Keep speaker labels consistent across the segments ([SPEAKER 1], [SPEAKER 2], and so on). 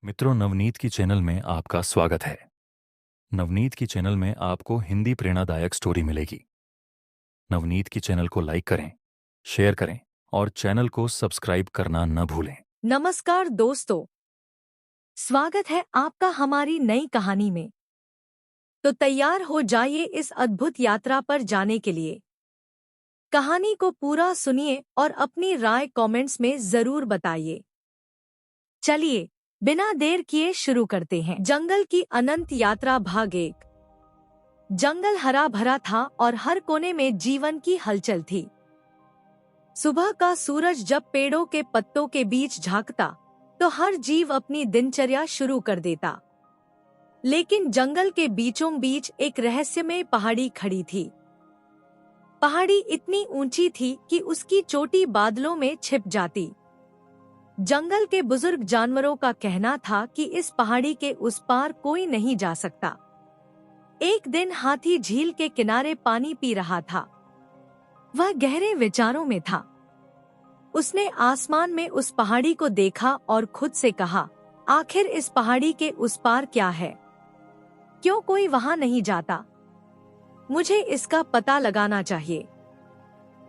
[SPEAKER 1] मित्रों, नवनीत की चैनल में आपका स्वागत है। नवनीत की चैनल में आपको हिंदी प्रेरणादायक स्टोरी मिलेगी। नवनीत की चैनल को लाइक करें, शेयर करें और चैनल को सब्सक्राइब करना न भूलें।
[SPEAKER 2] नमस्कार दोस्तों, स्वागत है आपका हमारी नई कहानी में। तो तैयार हो जाइए इस अद्भुत यात्रा पर जाने के लिए। कहानी को पूरा सुनिए और अपनी राय कमेंट्स में जरूर बताइए। चलिए, बिना देर किए शुरू करते हैं। जंगल की अनंत यात्रा भाग 1। जंगल हरा भरा था और हर कोने में जीवन की हलचल थी। सुबह का सूरज जब पेड़ों के पत्तों के बीच झांकता तो हर जीव अपनी दिनचर्या शुरू कर देता। लेकिन जंगल के बीचों बीच एक रहस्यमय पहाड़ी खड़ी थी। पहाड़ी इतनी ऊंची थी कि उसकी चोटी बादलों में छिप जाती। जंगल के बुजुर्ग जानवरों का कहना था कि इस पहाड़ी के उस पार कोई नहीं जा सकता। एक दिन हाथी झील के किनारे पानी पी रहा था। वह गहरे विचारों में था। उसने आसमान में उस पहाड़ी को देखा और खुद से कहा, आखिर इस पहाड़ी के उस पार क्या है? क्यों कोई वहां नहीं जाता? मुझे इसका पता लगाना चाहिए।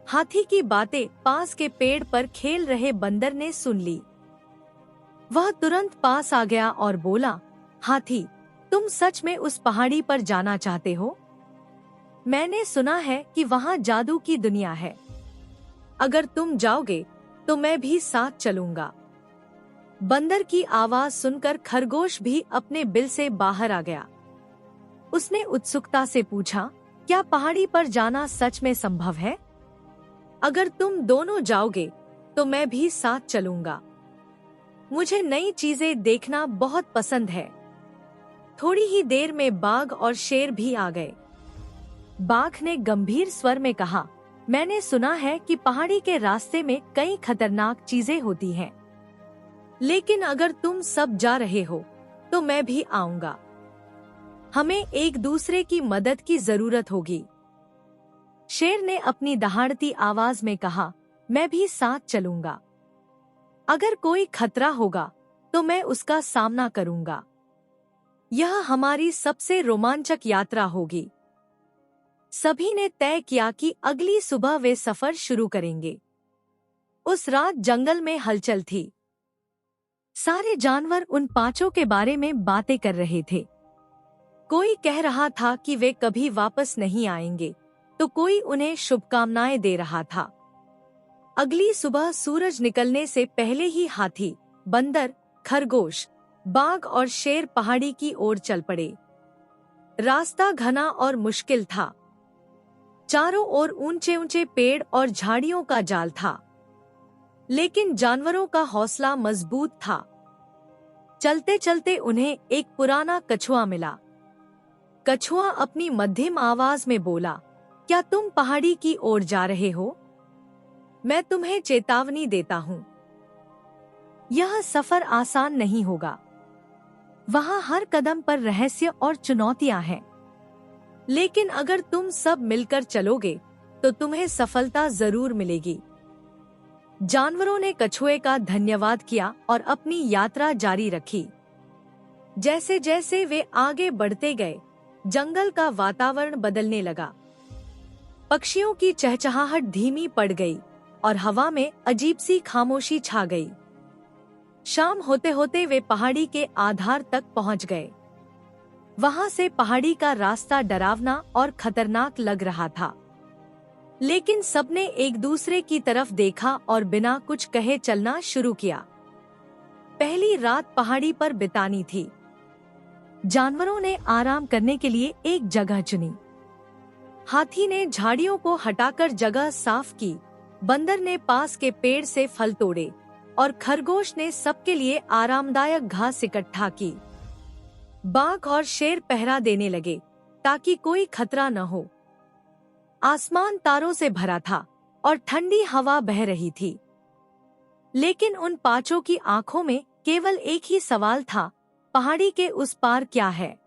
[SPEAKER 2] हाथी की बातें पास के पेड़ पर खेल रहे बंदर ने सुन ली। वह तुरंत पास आ गया और बोला, हाथी, तुम सच में उस पहाड़ी पर जाना चाहते हो? मैंने सुना है कि वहां जादू की दुनिया है। अगर तुम जाओगे तो मैं भी साथ चलूंगा। बंदर की आवाज सुनकर खरगोश भी अपने बिल से बाहर आ गया। उसने उत्सुकता से पूछा, क्या पहाड़ी पर जाना सच में संभव है? अगर तुम दोनों जाओगे तो मैं भी साथ चलूंगा। मुझे नई चीजें देखना बहुत पसंद है। थोड़ी ही देर में बाघ और शेर भी आ गए। बाघ ने गंभीर स्वर में कहा, मैंने सुना है कि पहाड़ी के रास्ते में कई खतरनाक चीजें होती हैं। लेकिन अगर तुम सब जा रहे हो तो मैं भी आऊंगा। हमें एक दूसरे की मदद की जरूरत होगी। शेर ने अपनी दहाड़ती आवाज में कहा, मैं भी साथ चलूंगा। अगर कोई खतरा होगा तो मैं उसका सामना करूंगा। यह हमारी सबसे रोमांचक यात्रा होगी। सभी ने तय किया कि अगली सुबह वे सफर शुरू करेंगे। उस रात जंगल में हलचल थी। सारे जानवर उन पांचों के बारे में बातें कर रहे थे। कोई कह रहा था कि वे कभी वापस नहीं आएंगे, तो कोई उन्हें शुभकामनाएं दे रहा था। अगली सुबह सूरज निकलने से पहले ही हाथी, बंदर, खरगोश, बाघ और शेर पहाड़ी की ओर चल पड़े। रास्ता घना और मुश्किल था। चारों ओर ऊंचे ऊंचे पेड़ और झाड़ियों का जाल था। लेकिन जानवरों का हौसला मजबूत था। चलते चलते उन्हें एक पुराना कछुआ मिला। कछुआ अपनी मध्यम आवाज में बोला, क्या तुम पहाड़ी की ओर जा रहे हो? मैं तुम्हें चेतावनी देता हूँ। यह सफर आसान नहीं होगा। वहाँ हर कदम पर रहस्य और चुनौतियां हैं। लेकिन अगर तुम सब मिलकर चलोगे तो तुम्हें सफलता जरूर मिलेगी। जानवरों ने कछुए का धन्यवाद किया और अपनी यात्रा जारी रखी। जैसे जैसे वे आगे बढ़ते गए, जंगल का वातावरण बदलने लगा। पक्षियों की चहचहाहट धीमी पड़ गई और हवा में अजीब सी खामोशी छा गई। शाम होते होते वे पहाड़ी के आधार तक पहुंच गए। वहां से पहाड़ी का रास्ता डरावना और खतरनाक लग रहा था। लेकिन सबने एक दूसरे की तरफ देखा और बिना कुछ कहे चलना शुरू किया। पहली रात पहाड़ी पर बितानी थी। जानवरों ने आराम करने के लिए एक जगह चुनी। हाथी ने झाड़ियों को हटाकर जगह साफ की, बंदर ने पास के पेड़ से फल तोड़े और खरगोश ने सबके लिए आरामदायक घास इकट्ठा की। बाघ और शेर पहरा देने लगे ताकि कोई खतरा न हो। आसमान तारों से भरा था और ठंडी हवा बह रही थी। लेकिन उन पांचों की आंखों में केवल एक ही सवाल था, पहाड़ी के उस पार क्या है?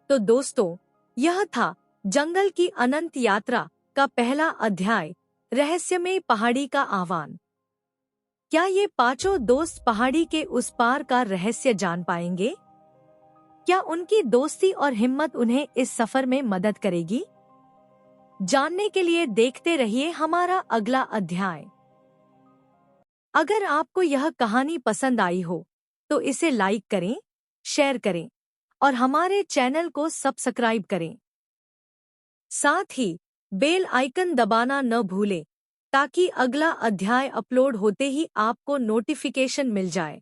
[SPEAKER 2] तो दोस्तों, यह था जंगल की अनंत यात्रा का पहला अध्याय, रहस्यमय पहाड़ी का आह्वान। क्या ये पांचों दोस्त पहाड़ी के उस पार का रहस्य जान पाएंगे? क्या उनकी दोस्ती और हिम्मत उन्हें इस सफर में मदद करेगी? जानने के लिए देखते रहिए हमारा अगला अध्याय। अगर आपको यह कहानी पसंद आई हो तो इसे लाइक करें, शेयर करें और हमारे चैनल को सब्सक्राइब करें। साथ ही बेल आइकन दबाना न भूलें ताकि अगला अध्याय अपलोड होते ही आपको नोटिफिकेशन मिल जाए।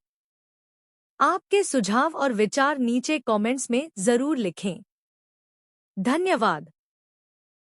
[SPEAKER 2] आपके सुझाव और विचार नीचे कमेंट्स में जरूर लिखें। धन्यवाद।